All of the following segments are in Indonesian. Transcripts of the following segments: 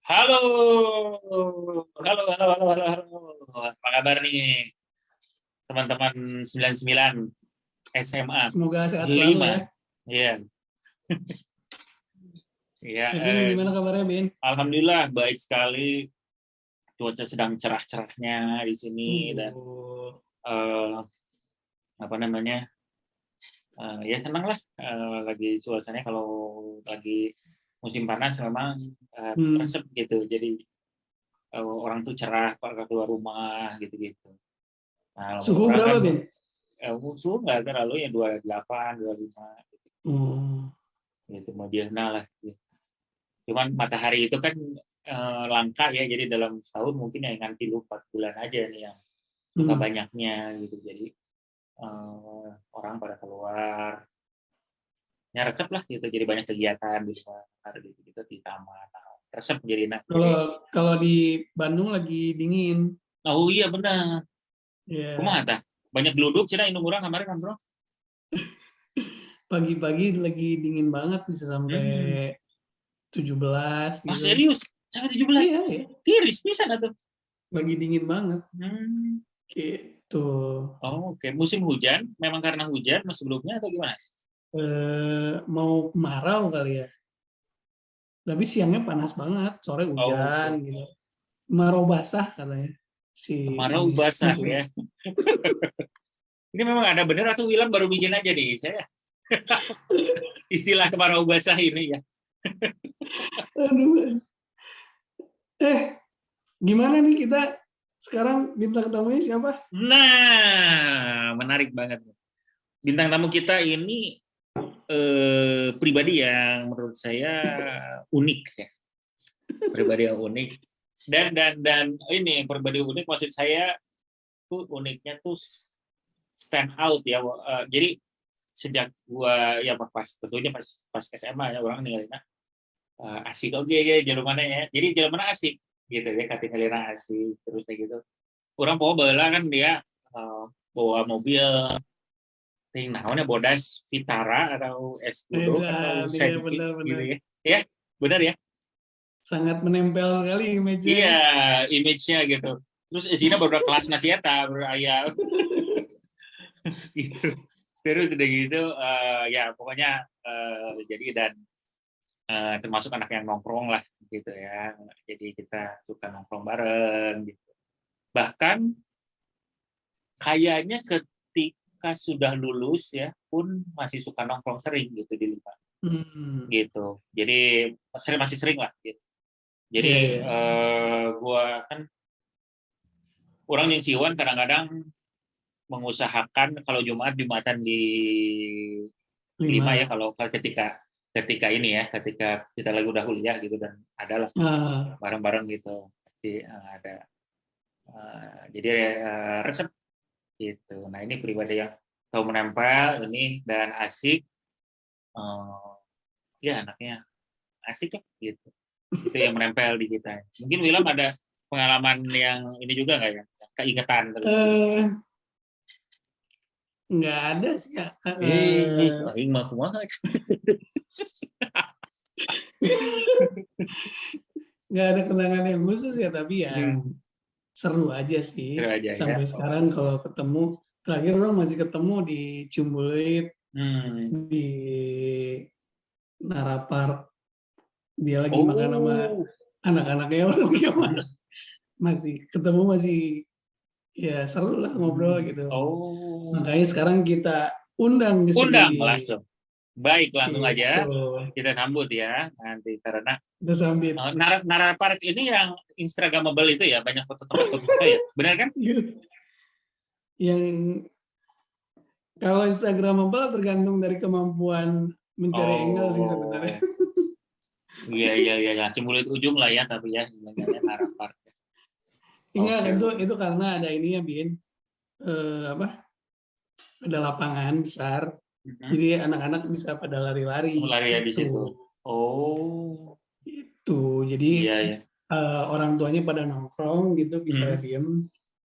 Halo, halo, halo, halo, halo, halo. Apa kabar nih, teman-teman 99 SMA Semoga sehat selalu 5? ya. Iya, iya. Bin, gimana kabarnya, Bin? Alhamdulillah baik sekali. Cuaca sedang cerah-cerahnya di sini dan Uh, eh, apa namanya? Ya senang lah lagi suasananya kalau lagi musim panas memang resep gitu. Jadi orang tuh cerah kalau keluar rumah gitu-gitu. Nah, Suhu orang kan berapa, Bin? musuh nggak terlalu ya 28, 25 Hmm. gitu, Moderna lah. Gitu. Cuman matahari itu kan langka ya, jadi dalam setahun mungkin ya nganti 4 bulan aja nih yang suka banyaknya gitu. Jadi orang pada keluar, resep lah gitu. Jadi banyak kegiatan di luar gitu, gitu di taman. Resep jadi enak. Kalau Jadi, kalau di Bandung lagi dingin. oh iya benar. Ya, Kumaha tah? Banyak geluduk cina indung urang kemarin kan, Bro? pagi-pagi lagi dingin banget bisa Hmm. sampai 17 Ah, gitu. serius? Sampai 17? Iya, ya. Tiris pisan atuh. Lagi dingin banget. Hmm. Gitu. Oh, oke. Musim hujan, memang karena hujan sebelumnya atau gimana? Mau kemarau kali ya. Tapi siangnya panas banget, sore Oh, hujan oke. gitu. Kemarau basah katanya si Kemarau ini basah musim. ya. Ini memang ada benar atau Wilam baru bikin aja nih? Saya istilah kemarau basah ini ya. Aduh. Gimana nih kita sekarang bintang tamunya siapa? Nah, menarik banget. Bintang tamu kita ini pribadi yang menurut saya unik ya. Pribadi yang unik. Dan ini pribadi unik maksud saya tuh uniknya tuh stand out ya. Jadi sejak gua ya pas tentunya pas SMA ya orang ninggalin asik oke ya Jermannya ya. Jadi Jerman asik gitu ya, katingalina asik terus kayak gitu. Orang bawa bala kan dia bawa mobil ting naonnya bodas Vitara atau Escudo atau Edan, iya Senki gitu benar-benar. ya. Ya, benar ya. Sangat menempel sekali image-nya Iya, ya. image-nya gitu. Terus isinya beberapa kelas nasieta, ayah gitu. Terus udah gitu ya pokoknya jadi dan termasuk anak yang nongkrong lah gitu ya. Jadi kita suka nongkrong bareng gitu. Bahkan kayaknya ketika sudah lulus ya pun masih suka nongkrong sering gitu di Lima gitu. Jadi masih sering lah gitu. Iya, Jadi iya. gua kan orang yang siwan kadang-kadang mengusahakan kalau Jumatan di Lima ya 5. kalau ketika ketika ini ya ketika kita lagi udah kuliah gitu dan adalah Nah, bareng-bareng gitu. Jadi ada jadi resep gitu. Nah ini pribadi yang tahu menempel ini dan asik. Uh, ya anaknya asik ya gitu. Itu yang menempel di kita. Mungkin Wilam ada pengalaman yang ini juga nggak ya? Keingetan terus gitu. eh nggak ada sih ya. Aing mah kumaha. Nggak ada kenangan yang khusus ya, tapi ya seru aja Seru sih. aja ya. Sampai Oh. sekarang kalau ketemu, terakhir orang masih ketemu di Cumbulit, Hmm. di Narapark. Dia lagi makan sama Oh. anak-anaknya, orang dia masih ketemu, masih ya seru lah ngobrol gitu. Oh. Makanya sekarang kita undang ke sini Undang nih. langsung. Baik, langsung Gitu. aja kita sambut ya nanti karena Kita sambit. Narapark ini yang Instagramable itu ya, banyak foto tempat foto ya. Benar kan? Yang kalau Instagramable tergantung dari kemampuan mencari angle sih sebenarnya. Oh. Iya iya iya, ya. Cimulit ujung lah ya tapi ya sebenarnya Narapark. Enggak, Oke, oke. itu karena ada ini ya, Bin. Apa? Ada lapangan besar. Mhm. Jadi anak-anak bisa pada lari-lari Lari ya di situ. gitu. Oh. Itu. Jadi Iya ya. orang tuanya pada nongkrong gitu bisa Mhm. diem,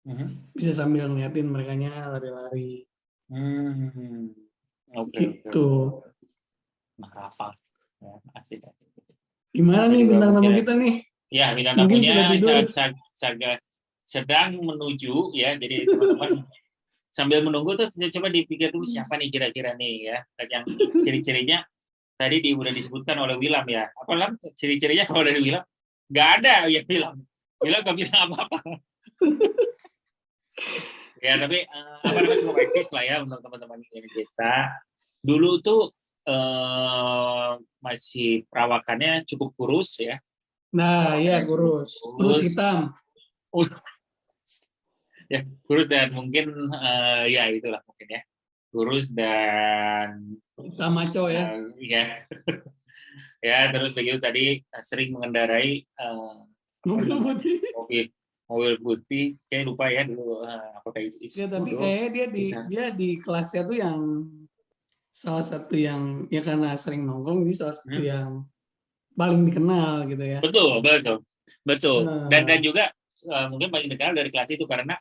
Mhm. bisa sambil ngeliatin merekanya lari-lari. Hmm. Oke, oke, Gitu. oke, oke. Narapark. Ya, asik, asik. Gimana Saya nih juga bintang tamu mungkin kita nih? Ya, bintang Mungkin sudah tamunya tidur. sedang menuju ya. Jadi teman-teman sambil menunggu tuh coba dipikir dulu siapa nih kira-kira nih ya. Yang ciri-cirinya tadi udah disebutkan oleh Wilam ya. Apa Lam? Ciri-cirinya kalau dari Wilam nggak ada ya Wilam. Wilam nggak bilang apa-apa. Ya tapi apa namanya cukup eksis lah ya untuk teman-teman ini kita. Dulu tuh masih perawakannya cukup kurus ya. Nah, ya Perawakannya cukup kurus. Kurus kurus. hitam. Ya kurus dan mungkin ya itulah mungkin ya kurus dan Hitam maco ya. ya ya terus begitu tadi sering mengendarai Mobil putih. mobil putih saya lupa ya dulu apakah itu Ya, tapi Iskudo kayaknya dia di kelasnya tuh yang salah satu yang ya karena sering nongkrong jadi salah satu yang paling dikenal gitu ya. betul dan juga mungkin paling dikenal dari kelas itu karena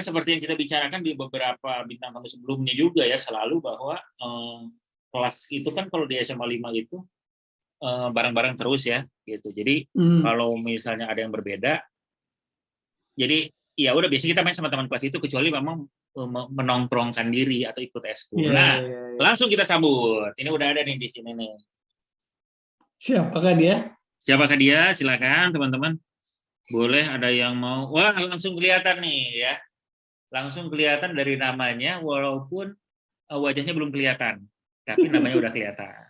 seperti yang kita bicarakan di beberapa bintang tamu sebelumnya juga ya selalu bahwa kelas itu kan kalau di SMA 5 itu bareng-bareng terus ya gitu. Jadi kalau misalnya ada yang berbeda, jadi ya udah biasanya kita main sama teman kelas itu kecuali memang menongkrongkan diri atau ikut eskul. Nah, langsung kita sambut. Ini udah ada nih di sini nih. Siapakah dia? Siapakah dia? Silakan teman-teman. Boleh ada yang mau. Wah, langsung kelihatan nih ya. Langsung kelihatan dari namanya walaupun wajahnya belum kelihatan. Tapi namanya udah kelihatan.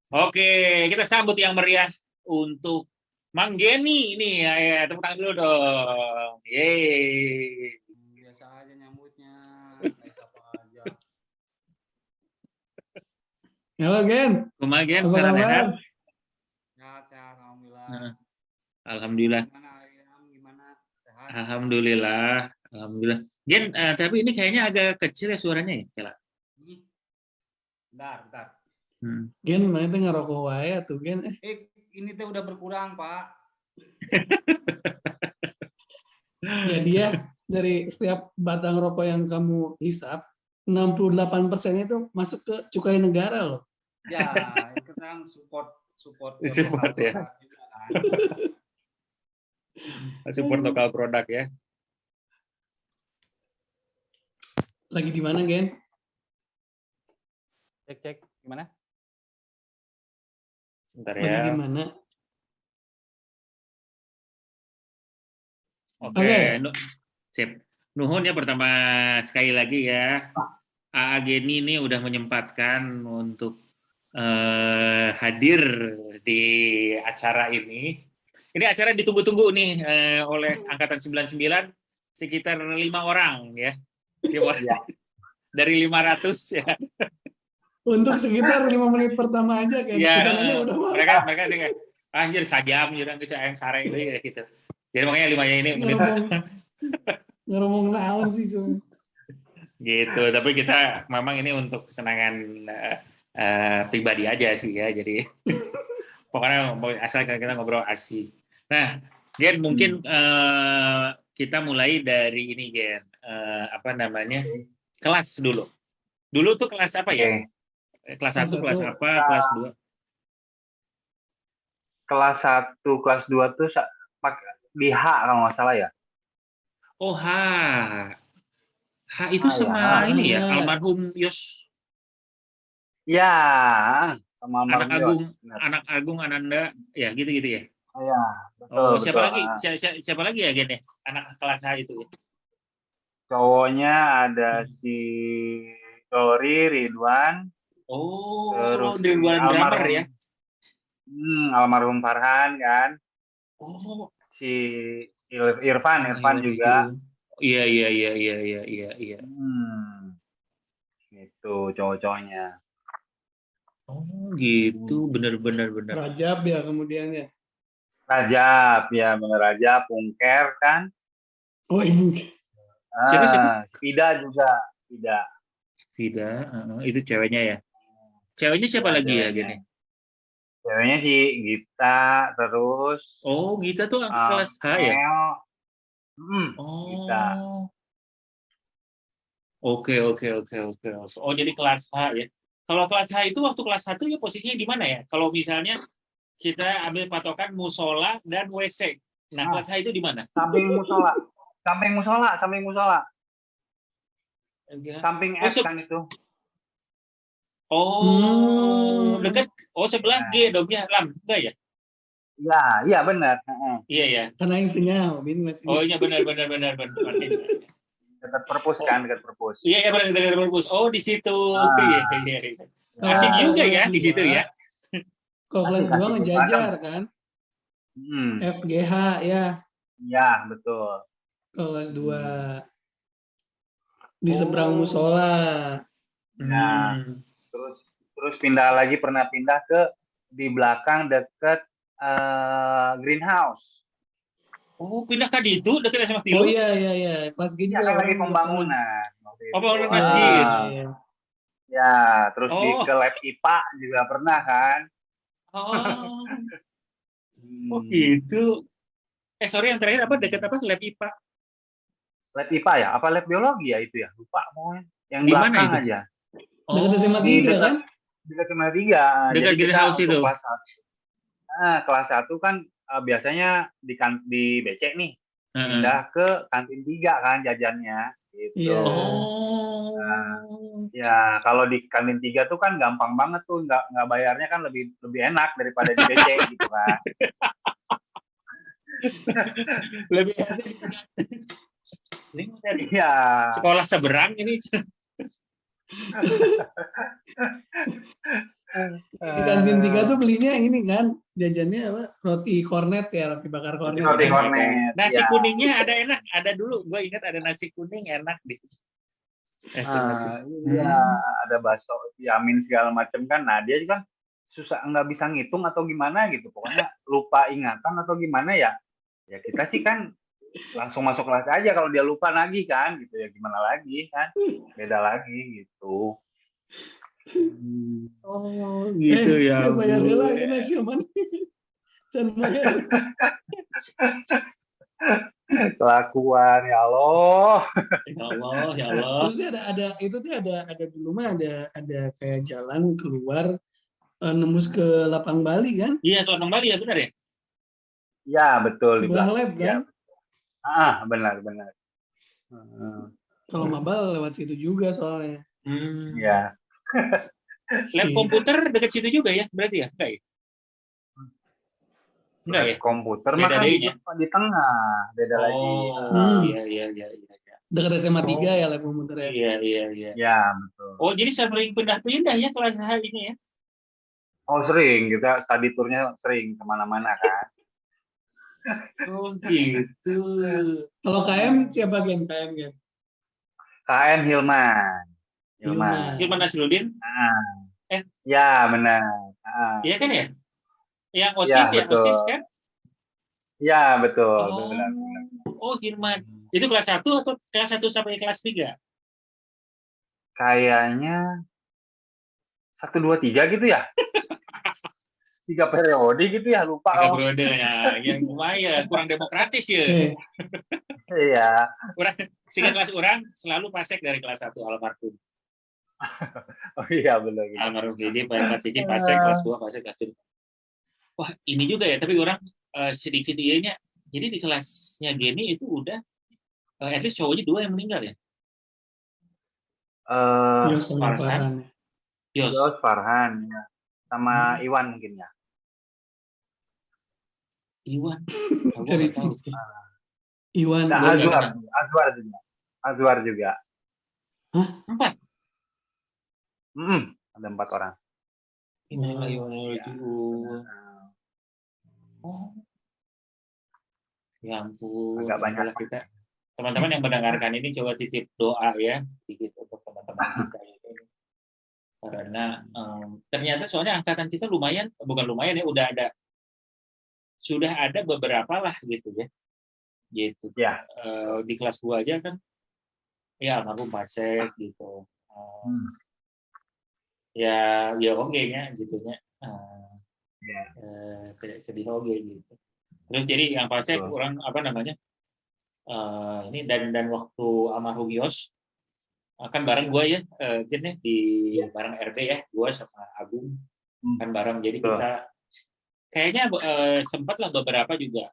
Oke, kita sambut yang meriah untuk Mang Geni ini ya, tepuk tangan dulu dong. Yeay. Biasa aja nyambutnya, kayak siapa aja. Halo Gen. Kumaha Gen, Apa sehat? kabar? Sehat, alhamdulillah. Alhamdulillah. Gimana? Sehat? Alhamdulillah. Gen, tapi ini kayaknya agak kecil ya suaranya ya, Kela. Bentar. Gen, mana itu ngerokok wae tuh Gen. Ini teh udah berkurang, Pak. Jadi ya, dari setiap batang rokok yang kamu hisap, 68% itu masuk ke cukai negara loh. Ya, itu kan support ya. Juga, kan? Support lokal produk ya. Lagi di mana, Gen? Cek, gimana? Sebentar Lagi ya. di mana? Oke. Sip. Nuhun ya pertama sekali lagi ya. AA Geni ini udah menyempatkan untuk hadir di acara ini. Ini acara ditunggu-tunggu nih oleh Angkatan 99 sekitar 5 orang ya. Dari 500 ya. Untuk sekitar 5 menit pertama aja kan. Ya, Kesananya udah mereka sih anjir sajam nanti saya yang sare gitu. Jadi makanya 5-nya ini menit. Ngomong naon sih cuma. Gitu, tapi kita memang ini untuk kesenangan pribadi aja sih ya. Jadi pokoknya asal kita ngobrol asik. Nah, Gen mungkin kita mulai dari ini Gen, apa namanya? Kelas dulu. Dulu tuh kelas apa ya? Kelas 1, kelas apa, kelas 2? Kelas 1, kelas 2 tuh di H kalau nggak salah ya. Oh, H itu sama ini ya, almarhum Yos. Ya, sama almarhum Anak Agung Ananda, ya gitu-gitu ya. Iya, betul. Siapa lagi? Siapa lagi ya Gen ya? Anak kelas H itu ya? Cowoknya ada si Dori, Ridwan. Terus Ridwan drummer ya? Almarhum Farhan kan. Si Irfan juga. Iya. Itu cowok-cowoknya. Oh gitu, benar. Rajab ya kemudian ya. Rajab ya, bener Rajab, Pungker kan. Oh ini. Siapa? Vida juga. Vida, itu ceweknya ya. Ceweknya siapa lagi ya gini? Ceweknya si Gita terus. Oh Gita tuh kelas H ya? Gita. Oke. Oh jadi kelas H ya. Kalau kelas H itu waktu kelas 1 ya posisinya di mana ya? Kalau misalnya kita ambil patokan musola dan WC. Nah, kelas H itu di mana? Samping musola. Samping musola. Samping Oh, F kan itu. Dekat. Oh, sebelah G dong ya, Lam. Enggak ya? Ya, iya benar. Iya ya. Karena intinya Bin masih. Oh iya benar. Dekat perpus kan, dekat perpus. Iya benar dekat perpus. Oh di situ. Ah. Iya. Kalau Asik juga kelas ya di situ dua, ya. Kalau kelas Asik, 2 asik. ngejajar kan. FGH ya. Ya, betul. Kalau kelas 2 di seberang musola. Ya. Terus pernah pindah ke di belakang deket greenhouse. Oh pindah ke itu dekat SMA Tilu. Oh iya. Kelas G Ya juga kan lagi orang pembangunan. Oh bangunan Iya, masjid. iya. Ya, terus ke Oh. lab IPA juga pernah kan. Oh gitu. Sorry yang terakhir apa dekat apa lab IPA? Lab IPA ya? Apa lab biologi ya itu ya? Lupa mau yang Di mana belakang itu? aja. Dekat SMA Di 3 kan? dekat SMA 3. Dekat Jadi kita greenhouse untuk itu. kelas 1 kan biasanya di BC nih. Pindah ke kantin 3 kan jajannya gitu. Iya. Ya, kalau di kantin 3 tuh kan gampang banget tuh, nggak bayarnya kan lebih enak daripada di BC gitu kan. Lebih ini dari Iya. sekolah seberang ini. Di kantin 3 tuh belinya ini kan, jajannya apa? Roti kornet ya, roti bakar kornet. Roti kan? kornet. Nasi ya. kuningnya ada enak, ada dulu. Gue ingat ada nasi kuning enak di. Iya, ada bakso Yamin segala macam kan. Nah, dia juga susah nggak bisa ngitung atau gimana gitu. Pokoknya lupa ingatan atau gimana ya. Ya kita sih kan langsung masuk kelas aja kalau dia lupa lagi kan gitu ya gimana lagi kan. Beda lagi gitu. Oh gitu ya. Bayar lagi nasi aman. Jangan bayar. Kelakuan ya Allah. Ya Allah. Terus dia ada dulu mah ada kayak jalan keluar nembus ke Lapang Bali kan? Iya, ke Lapang Bali ya benar ya? Ya betul di Sebelah lab kan? Benar. Kalau mabal lewat situ juga soalnya. Ya. Lab komputer dekat situ juga ya, berarti ya? Enggak ya? Enggak ya? Komputer Beda mah kan dayanya. di tengah, beda lagi. Iya. Dekat SMA 3 ya lab komputer ya? Iya. Ya, betul. Oh, jadi sering pindah-pindah ya kelas H ini ya? Oh, sering. Kita study tour-nya sering kemana-mana kan. Oh, gitu. Kalau KM siapa Gen? KM Hilman. Hilman Nasruddin? Ya, benar. Iya kan ya? Yang OSIS ya, betul. OSIS kan? Ya, betul. Oh, Benar. Hilman. Itu kelas 1 atau kelas 1 sampai kelas 3? Kayaknya 1, 2, 3 gitu ya? 3 periode gitu ya, lupa. 3 periode ya. Yang lumayan, kurang demokratis ya. Iya. Sehingga kelas orang selalu pasek dari kelas 1 almarhum. Oh iya, benar. Almarhum jadi Pak Cici pasek kelas 2, pasek kelas 3. Wah, ini juga ya, tapi orang sedikit ianya. Jadi di kelasnya Geni itu udah at least cowoknya 2 yang meninggal ya? Yos sama Farhan. Yos, Farhan, ya. Sama Iwan mungkin ya. Iwan. Iwan. Azwar juga. Hah? 4? Ada 4 orang. Oh. Ya ampun. Agak banyak kita. Teman-teman yang mendengarkan ini coba titip doa ya sedikit untuk teman-teman kita ini. Karena ternyata soalnya angkatan kita bukan lumayan ya, sudah ada beberapa lah gitu ya. Gitu. Ya. Di kelas 2 aja kan ya almarhum pasek gitu. Ya oke nya gitu nya. Sedih oke gitu. Terus jadi yang pasek orang apa namanya? Ini dan waktu almarhum Yos kan bareng gue ya, Jen di bareng RB ya, gue sama Agung kan bareng, jadi kita kayaknya sempat lah beberapa juga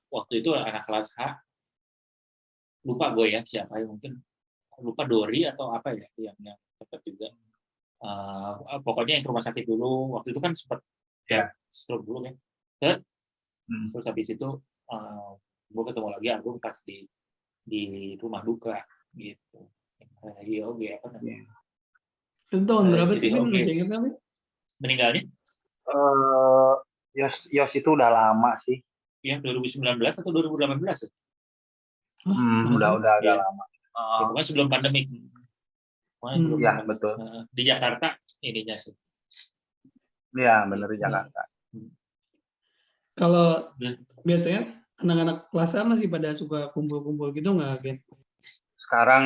waktu itu anak kelas H, lupa gue ya siapa ya, mungkin lupa Dori atau apa ya yang sempat juga. Pokoknya yang ke rumah sakit dulu. Waktu itu kan sempat stroke dulu kan. Terus habis itu gue ketemu lagi Agung pas di rumah duka gitu. Lagi oke apa namanya? Itu tahun berapa sih, Bin? Oke. Masih ingat nggak, Bin? Meninggalnya? Yos itu udah lama sih. Ya 2019 atau 2018 ya? Udah agak Iya. lama. Pokoknya sebelum pandemik. Ya, betul. Di Jakarta ininya sih. Iya, bener di Jakarta. Kalau biasanya anak-anak kelas A masih pada suka kumpul-kumpul gitu nggak, Ben? Sekarang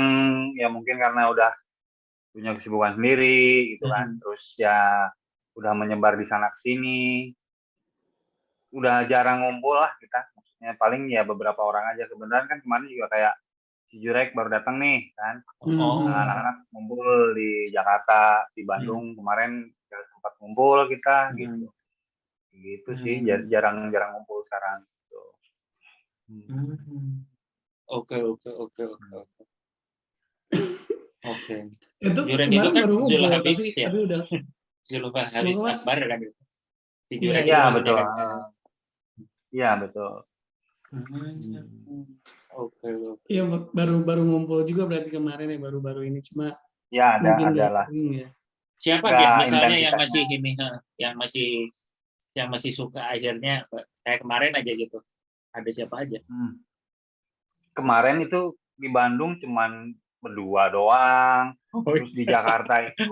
ya mungkin karena udah punya kesibukan sendiri gitu kan. Terus ya udah menyebar di sana ke sini. Udah jarang ngumpul lah kita. Maksudnya paling ya beberapa orang aja. Kebenaran kan kemarin juga kayak si Jurek baru datang nih kan. Anak-anak ngumpul di Jakarta, di Bandung kemarin sempat ngumpul kita gitu. Gitu sih, jarang ngumpul sekarang gitu. Oke. Itu Jurek kemarin itu kan baru ngumpul, Zulhabis ya. tapi udah. Zulhabis Akbar kan itu. Si Jurek Iya, itu betul. kan. Iya, betul. Oke. Iya, baru ngumpul juga berarti kemarin ya, baru-baru ini, cuma ya mungkin ada lah. Ya. Siapa Nggak Gen misalnya yang intensitasnya. masih ini yang masih suka akhirnya kayak kemarin aja gitu, ada siapa aja? Kemarin itu di Bandung cuman berdua doang. Terus di Jakarta itu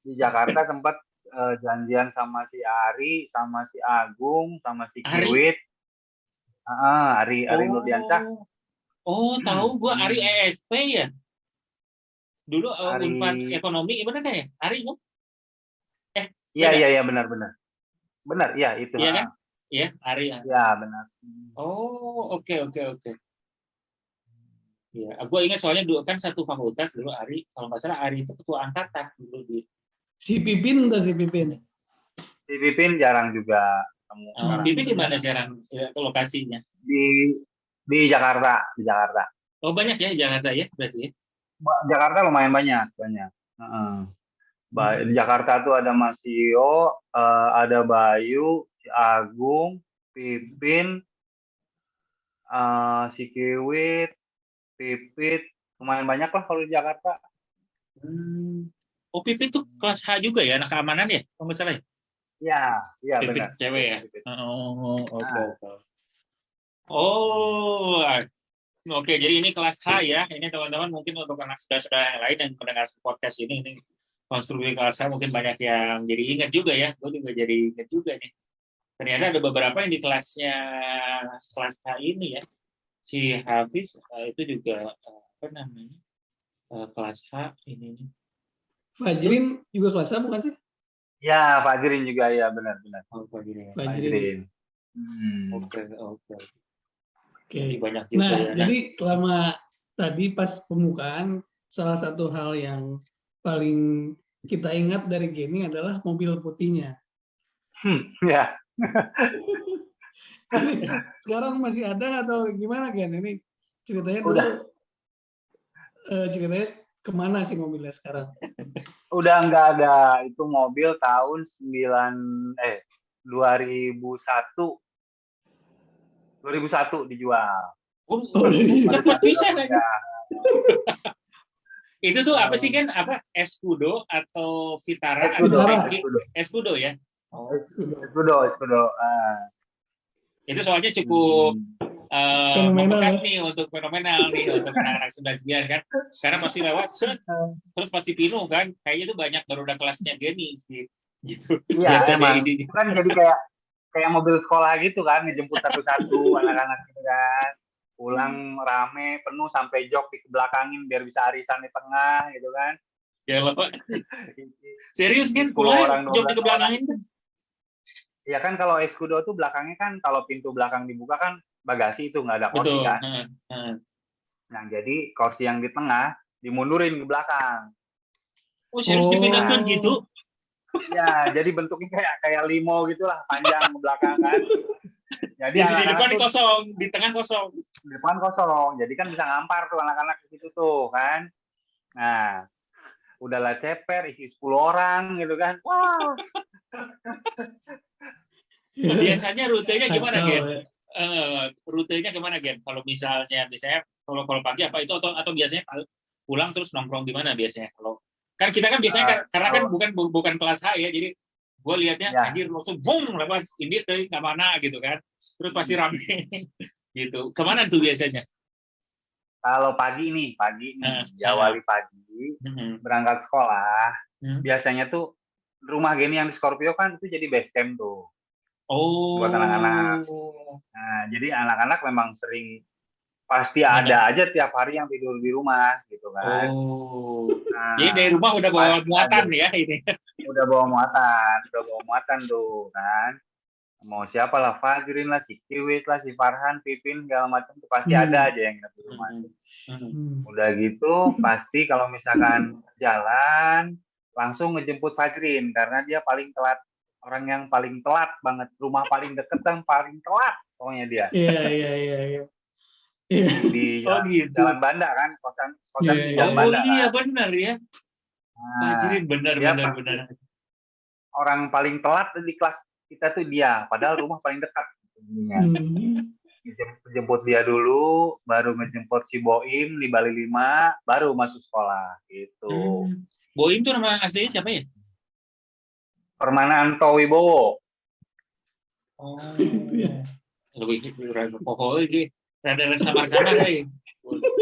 di Jakarta sempat janjian sama si Ari, sama si Agung, sama si Kiwit. Ari Nurdiansyah. Tahu gua Ari ESP ya. Dulu Unpad ekonomi, benar kan ya? Ari kan? Iya benar. Benar, ya itu. Iya kan? Iya, Ari. Iya, benar. Oke. Iya, gue ingat soalnya dulu kan satu fakultas dulu Ari, kalau nggak salah Ari itu ketua angkatan dulu di. Si Pipin. Si Pipin jarang juga ketemu. Pipin di mana sekarang lokasinya? Di Jakarta. Oh banyak ya Jakarta ya berarti ya? Jakarta lumayan banyak. Di Jakarta tuh ada Mas Yo, ada Bayu, si Agung, Pipin, si Kiwit, Pipit, lumayan banyak lah kalau di Jakarta. Oh Pipit tuh kelas H juga ya, anak keamanan ya, kalau nggak salah ya? Iya Pipit benar. cewek ya. Oke. Jadi ini kelas H ya. Ini teman-teman mungkin untuk anak saudara yang lain yang mendengar podcast ini konstruksi kelas H mungkin banyak yang jadi ingat juga ya. Gue juga jadi ingat juga nih. Ternyata ada beberapa yang di kelasnya kelas H ini ya. Si Hafiz itu juga apa namanya kelas H ini. Fajrin juga kelas A bukan sih? Ya, Fajrin juga ya benar. Fajrin. Oke. Oke. Banyak juga nah, ya. Jadi selama tadi pas pembukaan, salah satu hal yang paling kita ingat dari Geni adalah mobil putihnya. Ya. Sekarang masih ada atau gimana Gen? Ini ceritanya dulu. Ceritanya kemana sih mobilnya sekarang? Udah nggak ada. Itu mobil tahun 2001 dijual. Cepat bisa aja. Itu tuh apa sih kan? Apa Escudo atau Vitara? Escudo ya. Escudo. Itu soalnya cukup membekas nih untuk fenomenal nih untuk anak-anak 99 kan. Karena pasti lewat terus pasti pinuh kan. Kayaknya itu banyak baru udah kelasnya Geni sih. Gitu. Iya emang. Kan jadi kayak mobil sekolah gitu kan, ngejemput satu-satu anak-anak gitu kan. Pulang rame, penuh sampai jok dikebelakangin biar bisa arisan di tengah gitu kan. Ya loh. Serius kan pulang jok dikebelakangin kan? Ya kan kalau Escudo tuh belakangnya kan kalau pintu belakang dibuka kan bagasi itu nggak ada kursi kan. Nah jadi kursi yang di tengah dimundurin ke belakang. Oh serius dipindahkan gitu? Ya, jadi bentuknya kayak limo gitulah, panjang belakang kan. Jadi Di anak-anak depan tuh kosong, di tengah kosong. di depan kosong. Jadi kan bisa ngampar tuh anak-anak di situ tuh kan. Nah, udahlah ceper isi 10 orang gitu kan. Wah, Biasanya rutenya gimana, Kacau Gen? ya. Rutenya gimana, Gen? Kalau misalnya kalau pagi apa itu atau biasanya pulang terus nongkrong di mana biasanya? Kalau kan kita kan biasanya karena kan kalau bukan kelas H ya, jadi gue lihatnya ya anjir langsung boom lewat ini tadi nggak mana gitu kan, terus pasti rame gitu. Kemana tuh biasanya? kalau pagi nih, diawali pagi Hmm. berangkat sekolah, Hmm. biasanya tuh rumah Geni yang di Scorpio kan itu jadi base camp tuh buat anak-anak. Oh, Nah, jadi anak-anak memang sering pasti nginep. ada aja tiap hari yang tidur di rumah gitu kan. Oh, jadi dari Nah, rumah udah bawa pasti muatan ada. ya ini. Udah bawa muatan tuh kan. Mau siapa lah, Fajrin lah, si Kiwit lah, si Farhan, Pipin, segala macam tuh pasti ada aja yang nginep di rumah. Udah gitu, pasti kalau misalkan jalan, langsung ngejemput Fajrin, karena dia paling telat, orang yang paling telat banget, rumah paling deket dan paling telat, pokoknya dia. Iya. Di Oh gitu. Jalan Banda kan, kosan di Iya. Jalan Banda iya kan. benar ya. Nah, Fajrin benar. orang paling telat di kelas kita tuh dia, padahal rumah paling dekat. Jemput dia dulu, baru ngejemput si Boim di Bali 5, baru masuk sekolah gitu. Boim tuh nama aslinya siapa ya? Permana Anto Wibowo. Oh, lebih pokoknya rada samar-samar kali.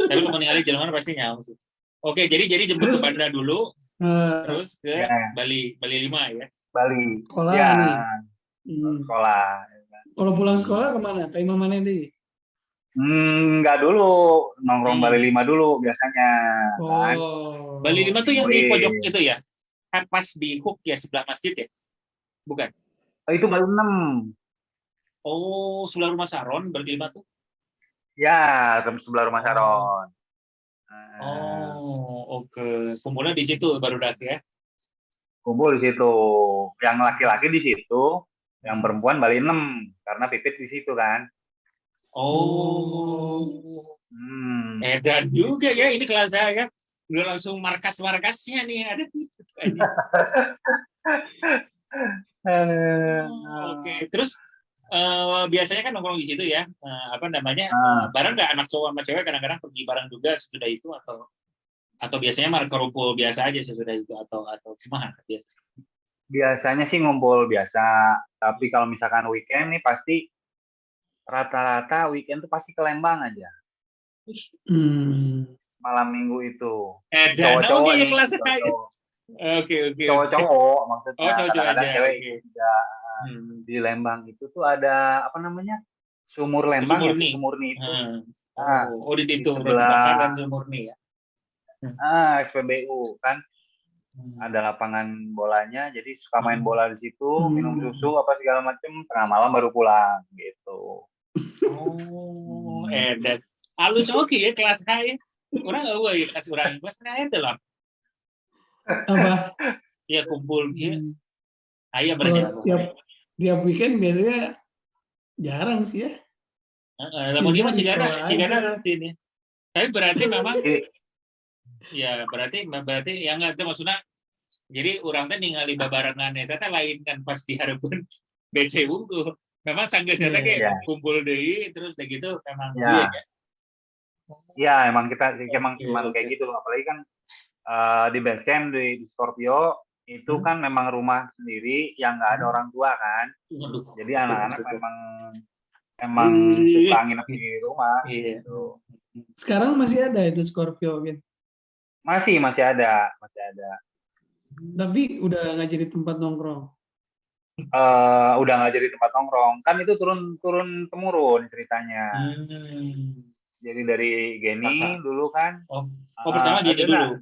Tapi lo meninggalin jalan pasti nyawa sih. Oke, jadi jemput ke Banda dulu, terus ke Bali 5 ya. Bali. Sekolah ya, nih. Sekolah. Kalau pulang sekolah kemana? Ke Imam Manedi? Enggak dulu, nongkrong Bali 5 dulu biasanya. Kan? Bali 5 tuh yang di pojok itu ya? Kan pas di hook ya, sebelah masjid ya? Bukan? Oh, itu Bali 6. Oh, sebelah rumah Saron, Bali 5 tuh? Ya, sebelah rumah Saron. Oh, oke. Kumpulnya di situ baru dak ya? Kumpul di situ. Yang laki-laki di situ, yang perempuan Bali 6 karena Pipit di situ kan. Oh. Edan juga ya ini kelas saya. Udah langsung markas-markasnya nih ada di situ aja. Oke, terus biasanya kan nongkrong di situ ya. Bareng nggak anak cowok sama cewek kadang-kadang pergi bareng juga sesudah itu atau biasanya malah kerumpul biasa aja sesudah itu atau gimana biasa? Biasanya sih ngumpul biasa, tapi kalau misalkan weekend nih pasti rata-rata weekend tuh pasti ke Lembang aja. Malam minggu itu. Cowok-cowok nih kelas saya. Oke. Cowok-cowok maksudnya. Oh, cowok-cowok aja. Cewek juga. Di Lembang itu tuh ada apa namanya? Sumur Lembang, Sumurni itu. Di situ sebelah Sumurni ya. SPBU kan. Ada lapangan bolanya, jadi suka main bola di situ, minum susu apa segala macam, tengah malam baru pulang gitu. Oh, edan. Halus oke ya kelas A ya. Orang enggak ya kelas orang kelas A itu lah. Apa? Ya kumpul gitu. Ayah berjalan. Tiap weekend biasanya jarang sih ya. Lamun dia masih gana ini. Tapi berarti memang ya berarti yang nggak itu maksudnya jadi orang teh ningali babarengan eta teh lain kan pas dihareupeun BC Wungku. Memang sanggeus eta ge kumpul deui terus udah gitu memang dia ya. Iya, emang kita emang kayak gitu, apalagi kan di base camp di Scorpio itu kan memang rumah sendiri yang nggak ada orang tua kan. Jadi anak-anak memang suka nginep di rumah gitu. Sekarang masih ada itu Scorpio gitu. Masih ada. Tapi udah nggak jadi tempat nongkrong. Udah nggak jadi tempat nongkrong. Kan itu turun temurun ceritanya. Jadi dari Geni dulu kan. Pertama Geni dulu.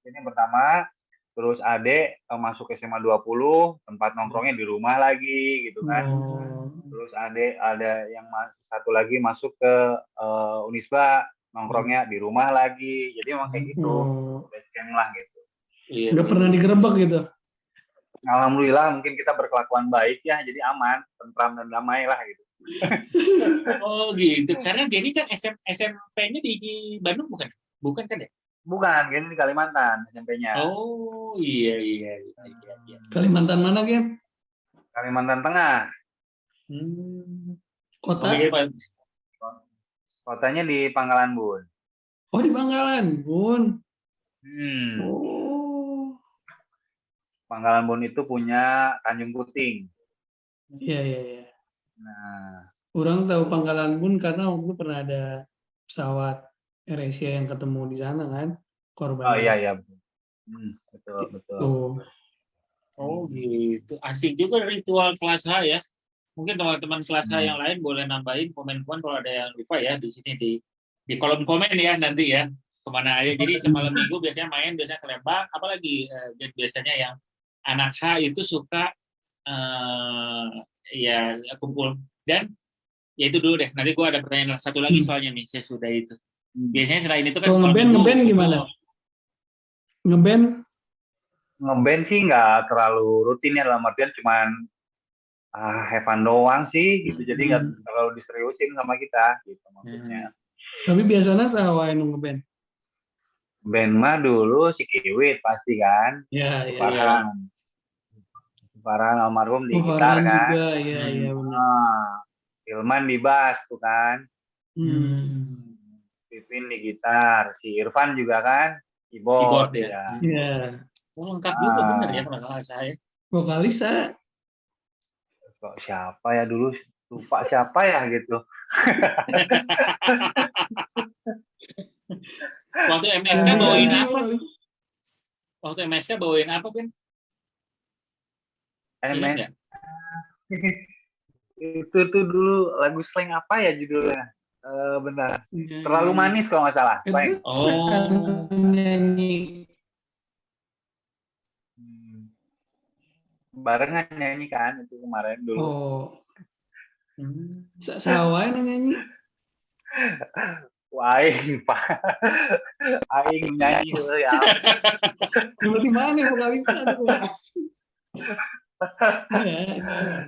Geni pertama, terus Ade masuk SMA 20, tempat nongkrongnya di rumah lagi gitu kan. Terus Ade ada yang satu lagi masuk ke Unisba, nongkrongnya di rumah lagi. Jadi emang kayak gitu. Base camp lah gitu. Nggak pernah digerebek gitu? alhamdulillah mungkin kita berkelakuan baik ya, jadi aman, tentram dan damai lah gitu. Oh gitu. Karena Denny kan SMP-nya di Bandung bukan? Bukan kan ya? Bukan, ini di Kalimantan SMP-nya. Oh iya. Kalimantan mana, Gen? Kalimantan Tengah. Kota? Iya, Pak. Kotanya di Pangkalan Bun. Oh, di Bangkalan, Bun. Oh. Pangkalan Bun itu punya Tanjung Puting. Iya. Nah, Orang tahu Pangkalan Bun karena waktu itu pernah ada pesawat AirAsia yang ketemu di sana kan, korbannya. oh iya betul. Betul. Oh gitu. Asik juga ritual kelas H ya. Mungkin teman-teman kelas H yang lain boleh nambahin komen-komen kalau ada yang lupa ya di sini di kolom komen ya nanti ya. Kemana aja. Jadi semalam minggu biasanya ke Lembang. Apalagi biasanya yang anak H itu suka ya kumpul. Dan ya itu dulu deh. Nanti gue ada pertanyaan satu lagi soalnya nih. Saya sudah itu. Biasanya selain itu kan kalau ngeband gimana? Ngeband sih nggak terlalu rutin ya, dalam artian cuman have fun doang sih gitu. Jadi nggak terlalu diseriusin sama kita gitu maksudnya. Tapi biasanya sawain ngeband. Band mah dulu si Kiwit pasti kan. Iya. Farhan almarhum di gitar kan. Juga, iya benar. Hilman di bass tuh kan. Pipin di gitar, si Irfan juga kan keyboard ya. Iya. Oh, lengkap juga benar ya kalau saya. Vokalis Kok siapa ya dulu, lupa siapa ya gitu. Waktu MSK bawain apa? Waktu MSK bawain apa kan? Itu tuh dulu lagu slang apa ya judulnya? Benar. Terlalu manis kalau nggak salah. Nyanyi. Barengan nyanyi kan itu kemarin dulu. Sawain nyanyi. Aing Pak. Aing nyanyi ya. Berarti mana vokalisnya?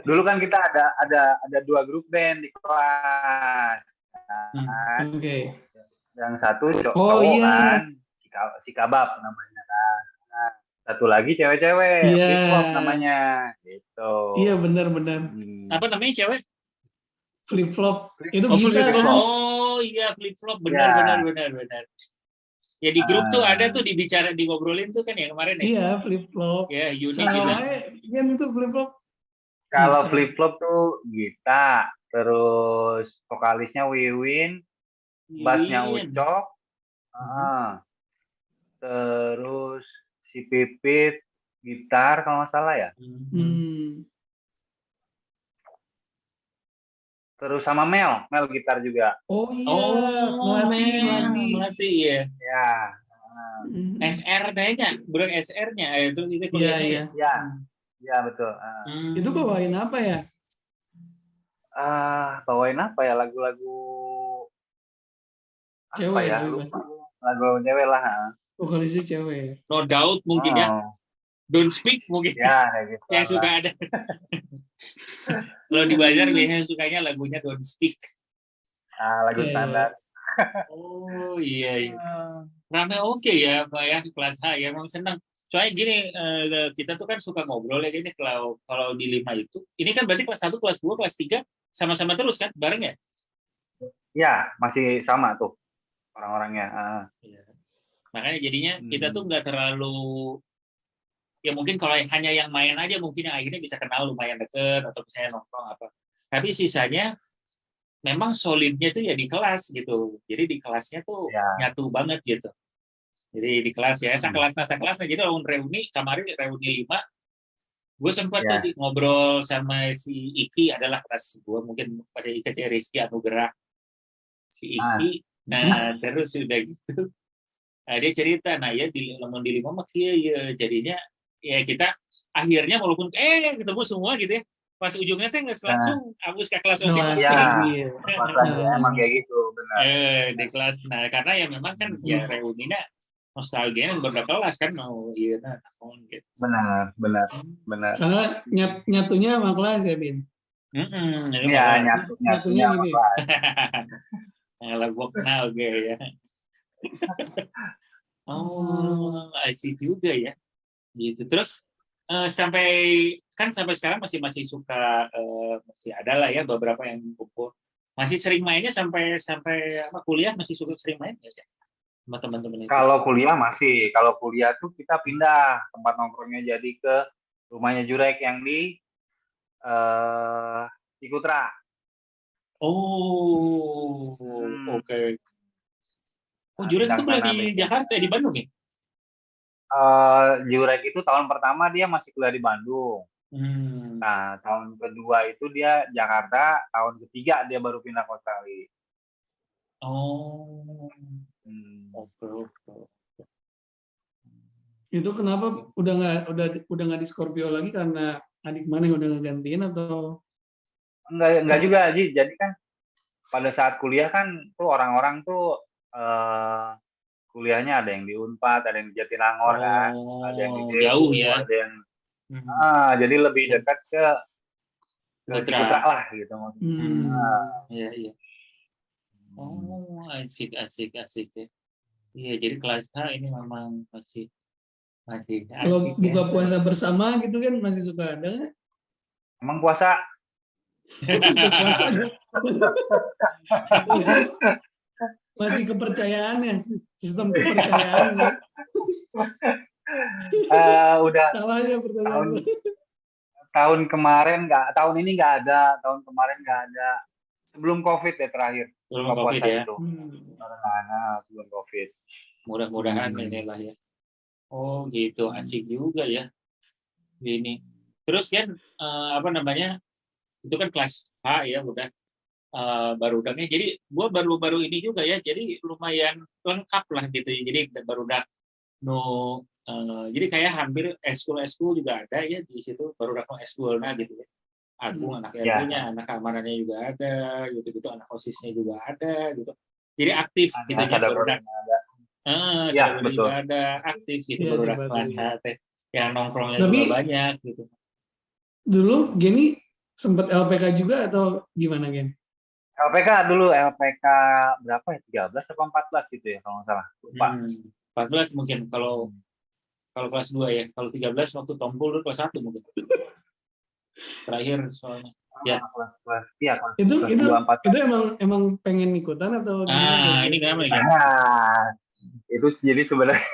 Dulu kan kita ada 2 grup band di kelas. Oke. Yang satu cowok kan, si Kabab namanya kan. Nah, satu lagi cewek-cewek, Flip Flop namanya, gitu. Iya benar. Apa namanya cewek? Flip Flop. Itu gitar. Kan? Oh iya Flip Flop, benar. Ya di grup tuh ada tuh ngobrolin tuh kan ya kemarin ya. Iya Flip Flop. Ya Yuni bilang. Tuh Flip Flop. Kalau Flip Flop tuh gitar. Terus vokalisnya Wiwin, bassnya Ucok, terus si Pipit gitar kalau nggak salah ya. Terus sama Mel gitar juga. Oh iya, Melati ya. Ya. SR kayaknya, burung SR-nya, terus itu Iya. Iya betul. Itu bawain apa ya? Bawain apa ya, lagu-lagu cewek ya, lupa. Lagu cewek lah. Vokalisnya cewek. No Doubt mungkin ya. Don't Speak mungkin ya, gitu yang suka ada. Kalau di Bazar biasanya sukanya lagunya Don't Speak. Lagu standar. Oh iya. Rame oke ya Pak ya kelas H ya, emang senang. Soalnya gini, kita tuh kan suka ngobrol ya gini, kalau di 5 itu, ini kan berarti kelas 1, kelas 2, kelas 3 sama-sama terus kan, bareng ya? Ya, masih sama tuh orang-orangnya. Ya. Makanya jadinya kita tuh nggak terlalu, ya mungkin kalau hanya yang main aja mungkin yang akhirnya bisa kenal lumayan deket, atau misalnya nongkrong apa. Tapi sisanya, memang solidnya tuh ya di kelas gitu. Jadi di kelasnya tuh nyatu banget gitu. Jadi di kelas ya, kelas. Jadi kalau reuni, kemarin reuni 5, gue sempat tuh ngobrol sama si Iki, adalah kelas gue mungkin pada Iki Rizky Anugerah. Si Iki, terus udah gitu. Nah, dia cerita, ya di 5 mah ya jadinya, ya kita akhirnya walaupun ketemu semua gitu ya, pas ujungnya tuh nggak langsung abus ke kelas masing-masing. Emang kayak gitu, benar. Di kelas, karena ya memang kan ya reuninya nostalgia beberapa kelas kan mau iya nah gitu. Benar. Karena nyatunya sama kelas ya, Bin. Ini Ya, malah Nyatunya nyatunya gitu. malah gua kenal ya. Oh, asik juga ya. Gitu. Terus sampai sekarang masih suka masih ada lah ya beberapa yang kumpul. Masih sering mainnya sampai apa kuliah masih suka sering main nggak sih sama teman-teman itu? Kalau kuliah tuh kita pindah tempat nongkrongnya jadi ke rumahnya Jurek yang di Cikutra. Oh, oke. Oh, Jurek itu kuliah di Jakarta, di Bandung ya? Jurek itu tahun pertama dia masih kuliah di Bandung. Nah, tahun kedua itu dia Jakarta, tahun ketiga dia baru pindah ke Australia. Oh, oke. Itu kenapa udah nggak di Scorpio lagi karena adik mana yang udah ngegantiin atau? Enggak juga, Ji. Jadi kan pada saat kuliah kan tuh orang-orang tuh kuliahnya ada yang di Unpad, ada yang di Jatinangor kan, ada yang di DU, jauh ya. ada yang jadi lebih dekat ke Cikutra lah gitu maksudnya. Iya. Oh, asik ya. Iya, jadi kelas H ini memang masih kalau buka puasa bersama gitu kan masih suka ada nggak? Emang puasa? Buka puasa masih kepercayaannya, sistem kepercayaan. Udah salahnya pertanyaan tahun kemarin nggak, tahun ini nggak ada, tahun kemarin nggak ada. Sebelum COVID ya terakhir. Sebelum COVID ya. Itu. Sebelum COVID. Mudah-mudahan inilah ya. Oh gitu, asik juga ya. Gini. Terus kan apa namanya? Itu kan kelas H ya udah barudaknya. Jadi gua baru ini juga ya. Jadi lumayan lengkap lah gitu. Jadi barudak jadi kayak hampir eskul juga ada ya di situ barudak eskulnya gitu ya. Agung anak LB-nya, anak keamanannya juga ada, gitu anak OSIS-nya juga ada gitu. Jadi aktif gitu ya barudak. Betul. Juga ada aktif gitu barudak kelas H yang nongkrongnya juga banyak gitu. Dulu Geni sempat LPK juga atau gimana Gen? LPK dulu LPK berapa ya? 13 atau 14 gitu ya kalau nggak salah. Lupa. 14 mungkin kalau kelas 2 ya. Kalau 13 waktu Tompul dulu kelas 1 mungkin. Terakhir soalnya. Ya. Itu emang pengen ikutan atau gimana? Ini kenapa ya? Itu jadi sebenarnya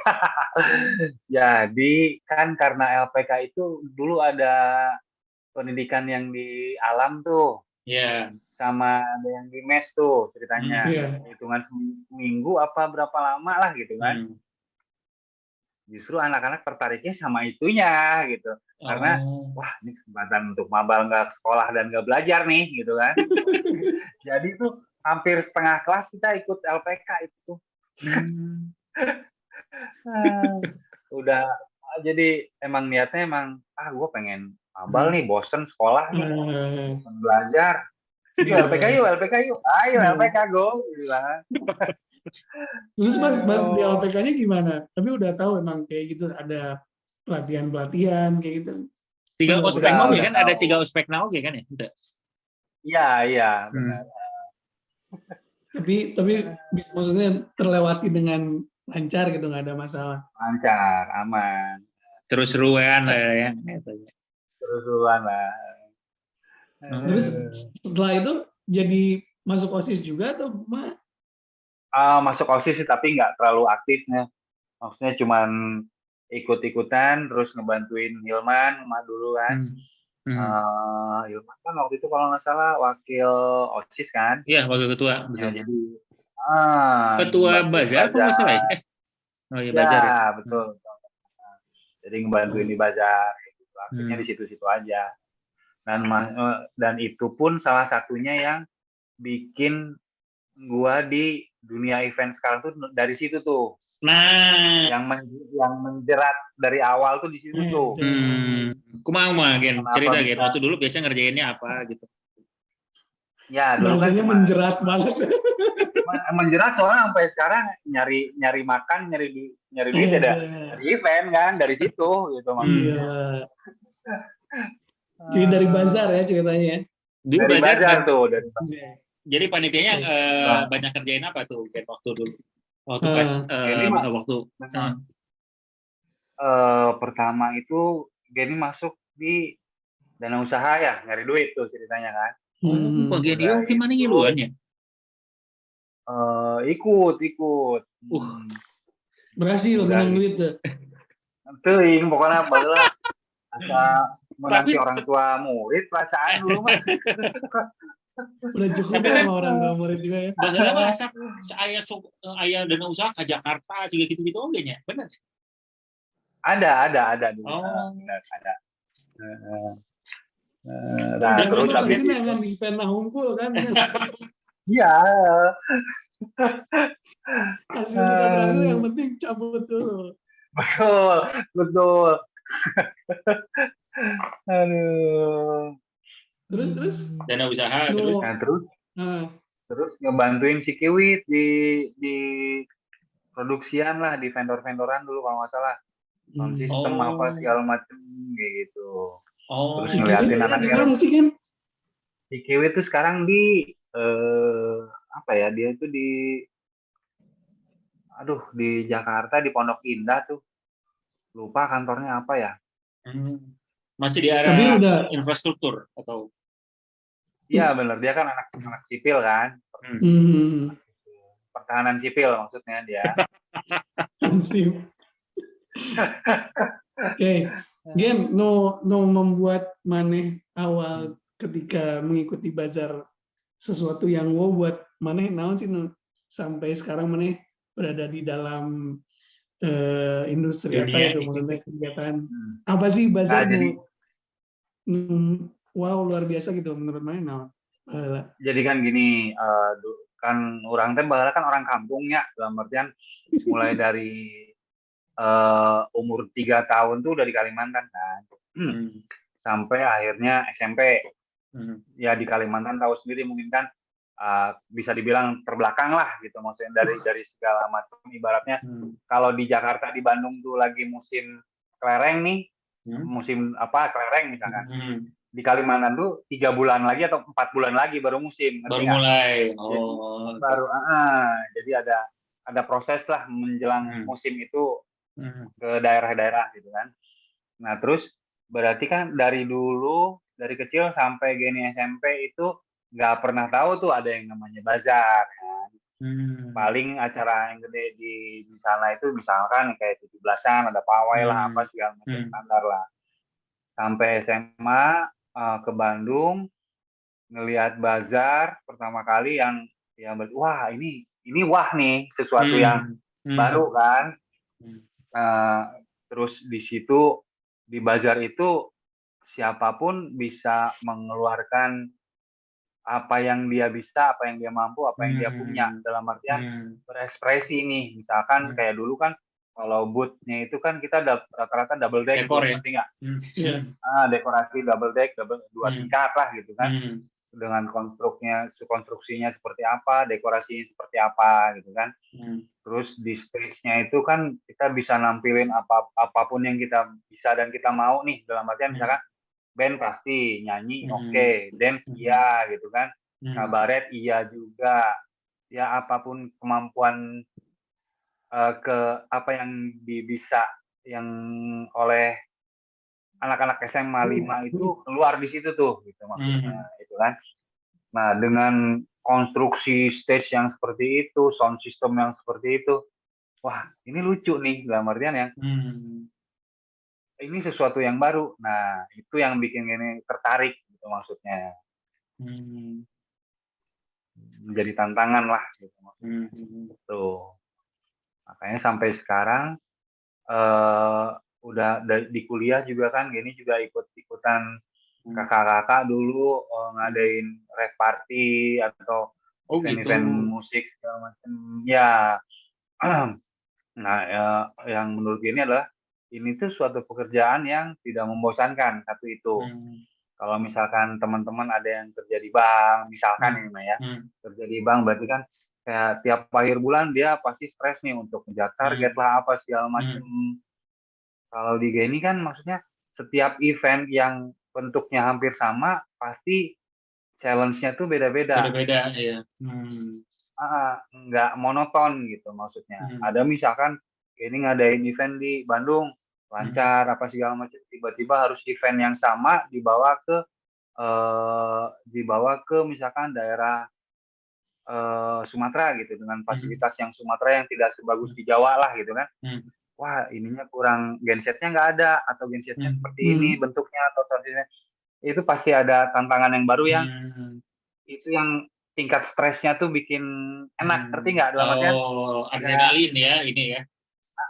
jadi kan karena LPK itu dulu ada pendidikan yang di alam tuh. Iya. Sama ada yang di mes tuh ceritanya. Hitungan seminggu apa berapa lama lah gitu kan. Justru anak-anak tertariknya sama itunya gitu. Karena wah ini kesempatan untuk mabal nggak sekolah dan nggak belajar nih gitu kan. Jadi tuh hampir setengah kelas kita ikut LPK itu. Udah jadi emang niatnya gue pengen mabal nih, bosen sekolah nih, belajar. LPK yuk, ayo LPK go, bilang. Terus pas di LPK-nya gimana? Tapi udah tahu emang kayak gitu ada pelatihan kayak gitu. 3 ospek ya kan? Ada 3 ospek ya kan ya? Iya, benar. Tapi maksudnya terlewati dengan lancar gitu, nggak ada masalah. Lancar, aman. Terus-terusan lah ya. Terus-terusan lah. Terus setelah itu jadi masuk OSIS juga atau gimana? Masuk OSIS sih tapi nggak terlalu aktifnya. Maksudnya cuman ikut-ikutan terus ngebantuin Hilman dulu kan. Hilman kan waktu itu kalau nggak salah wakil OSIS kan. Iya, wakil ketua. Ya, jadi ketua bazar apa nggak salah ya? Oh iya, bazar ya. Betul. Jadi ngebantuin di bazar. Akhirnya di situ-situ aja. Dan itu pun salah satunya yang bikin gua di dunia event sekarang tuh dari situ tuh. Nah, yang menjerat dari awal tuh di situ tuh. Kumaha Gen, cerita Gen. Waktu dulu biasanya ngerjainnya apa gitu? Ya, dulu bahasanya kan menjerat banget. Menjerat soalnya sampai sekarang nyari makan, nyari duit ya dari event kan, dari situ gitu maksudnya. Iya. Jadi dari bazar ya ceritanya ya. Dulu Dari bazar, bazar tuh, dari bazar. jadi panitianya Nah. banyak kerjain apa tuh Gen waktu dulu? Waktu pas Ini mah waktu pertama itu Geni masuk di dana usaha ya, nyari duit tuh ceritanya kan. bagian Udah dia gimana itu, ngiluan ya? ikut. Berhasil Udah menang gitu. duit tuh. Teuing pokoknya bagelah asa menanti Tapi- orang tua murid perasaan dulu mah. Udah cukup Tapi lah kan- sama orang tua murid juga ya. Bagaimana mah asap aya dana usaha ke Jakarta sih gitu-gitu oke nya. Benar. Ada dulu. Oh. Ada. Nah, Terus kan habis pasti itu, akan di spena hunkul kan. iya. Hasil kita berhasil yang penting cabut dulu. Betul. Aduh. Terus. Dana usaha No. terus. Nah, Nah, terus ngebantuin si Kiwit di produksian lah, di vendor-vendoran dulu kalau nggak salah. Sound system apa segala macem gitu. Oh. Terus si ngeliatin Kiwit anaknya. di mana sih kan? Si Kiwit tuh sekarang di apa ya, dia itu di Jakarta, di Pondok Indah tuh. Lupa kantornya apa ya. Masih di arah Tapi udah infrastruktur atau Iya bener, dia kan anak sipil kan. Pertahanan sipil maksudnya dia. Sip. Oke, Gen, no membuat maneh awal ketika mengikuti bazar sesuatu yang wow buat maneh naon sih no, sampai sekarang maneh berada di dalam industri Dunia apa itu ini. maksudnya kegiatan apa sih bazar Nah, wow luar biasa gitu menurut maneh naon? Jadi kan gini, kan orang teh baheula kan orang kampungnya, dalam artian mulai dari umur 3 tahun tuh udah di Kalimantan kan, sampai akhirnya SMP. Ya di Kalimantan tahu sendiri mungkin kan bisa dibilang terbelakang lah gitu, maksudnya dari segala macam ibaratnya. Kalau di Jakarta, di Bandung tuh lagi musim kelereng nih, musim apa kelereng misalkan. Di Kalimantan tuh 3 bulan lagi atau 4 bulan lagi baru musim. Baru mulai. Jadi, baru jadi ada proses lah menjelang musim itu ke daerah-daerah gitu kan. Nah terus berarti kan dari dulu, dari kecil sampai Geni SMP itu nggak pernah tahu tuh ada yang namanya bazar kan. Paling acara yang gede di sana itu misalkan kayak 17-an ada pawai lah apa segala macam standar lah. Sampai SMA ke Bandung ngelihat bazar pertama kali yang wah ini wah nih sesuatu yang baru kan. Terus di situ di bazar itu siapapun bisa mengeluarkan apa yang dia bisa, apa yang dia mampu, apa yang dia punya, dalam artian berekspresi nih. Misalkan kayak dulu kan kalau booth-nya itu kan kita rata-rata double deck, dekor ya. ngerti nggak? Dekorasi double deck, dua tingkat lah gitu kan. Dengan konstruksinya seperti apa, dekorasinya seperti apa gitu kan. Terus di stage-nya itu kan kita bisa nampilin apapun yang kita bisa dan kita mau nih, dalam artian misalkan band pasti, nyanyi oke, dance iya gitu kan, kabaret iya juga, ya apapun kemampuan ke apa yang bisa yang oleh anak-anak SMA 5 itu keluar di situ tuh gitu maksudnya itu kan. Nah dengan konstruksi stage yang seperti itu, sound system yang seperti itu, wah ini lucu nih dalam artian yang ini sesuatu yang baru. Nah, itu yang bikin ini tertarik gitu maksudnya. Menjadi tantangan lah gitu maksudnya. Tuh. Makanya sampai sekarang udah di kuliah juga kan Gini juga ikut-ikutan kakak-kakak dulu ngadain rave party atau event-event musik segala macam. Ya. Nah, yang menurut Gini adalah ini tuh suatu pekerjaan yang tidak membosankan, satu itu. Kalau misalkan teman-teman ada yang kerja di bank, misalkan ini ya, kerja di bank berarti kan kayak tiap akhir bulan dia pasti stres nih untuk ngejar target lah apa segala macem. Kalau di Geni kan maksudnya setiap event yang bentuknya hampir sama pasti challenge-nya tuh beda-beda. Beda-beda ya. Nggak monoton gitu maksudnya. Ada misalkan Geni ngadain event di Bandung lancar apa segala macam, tiba-tiba harus event yang sama dibawa ke misalkan daerah Sumatera gitu dengan fasilitas yang Sumatera yang tidak sebagus di Jawa lah gitu kan. Wah ininya kurang, gensetnya nggak ada atau gensetnya seperti ini bentuknya atau sepertinya, itu pasti ada tantangan yang baru yang itu yang tingkat stresnya tuh bikin enak, ngerti nggak dalam artian? Adrenalin ya ini ya.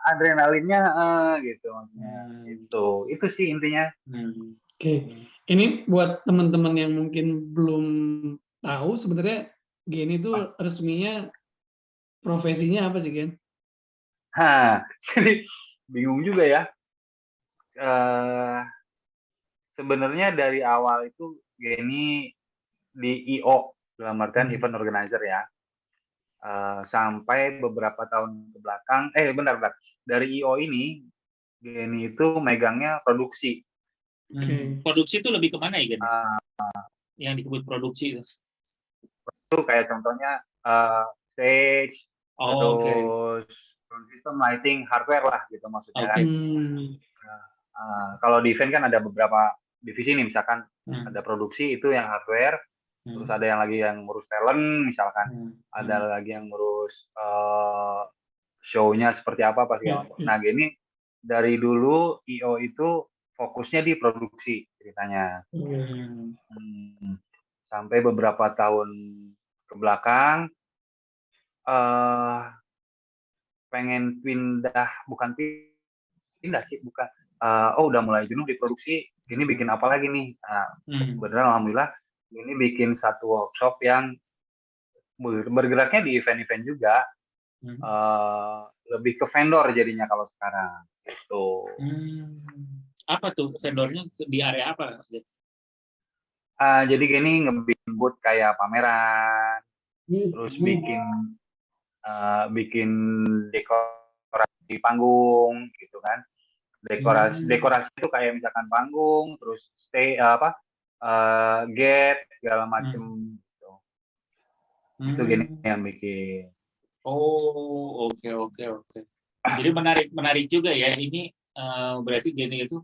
Adrenalinnya gitu maksudnya. Itu sih intinya. Oke. Ini buat teman-teman yang mungkin belum tahu sebenarnya Geni itu resminya profesinya apa sih, Gen? Jadi bingung juga ya. Sebenarnya dari awal itu Geni di IO dalam artian event organizer ya. Sampai beberapa tahun ke belakang, bentar. Dari IO ini Geni itu megangnya produksi. Produksi itu lebih kemana ya, Gen? Yang disebut produksi itu? Itu kayak contohnya stage, terus system lighting, hardware lah gitu maksudnya kan. Kalau di event kan ada beberapa divisi nih, misalkan ada produksi itu yang hardware, terus ada yang lagi yang ngurus talent misalkan, ada lagi yang ngurus show-nya seperti apa segala macam. Nah gini dari dulu IO itu fokusnya di produksi ceritanya. Sampai beberapa tahun ke belakang pengen bukan pindah sih, bukan. Udah mulai jenuh di produksi, ini bikin apa lagi nih? Beneran alhamdulillah ini bikin satu workshop yang bergeraknya di event-event juga, lebih ke vendor jadinya kalau sekarang. Gitu. Apa tuh vendornya, di area apa? Jadi gini ngebikin booth kayak pameran, terus bikin dekorasi panggung gitu kan. Dekorasi itu kayak misalkan panggung, terus gate segala macem gitu. Itu Geni yang bikin. Oke. Jadi menarik juga ya ini. Berarti Geni itu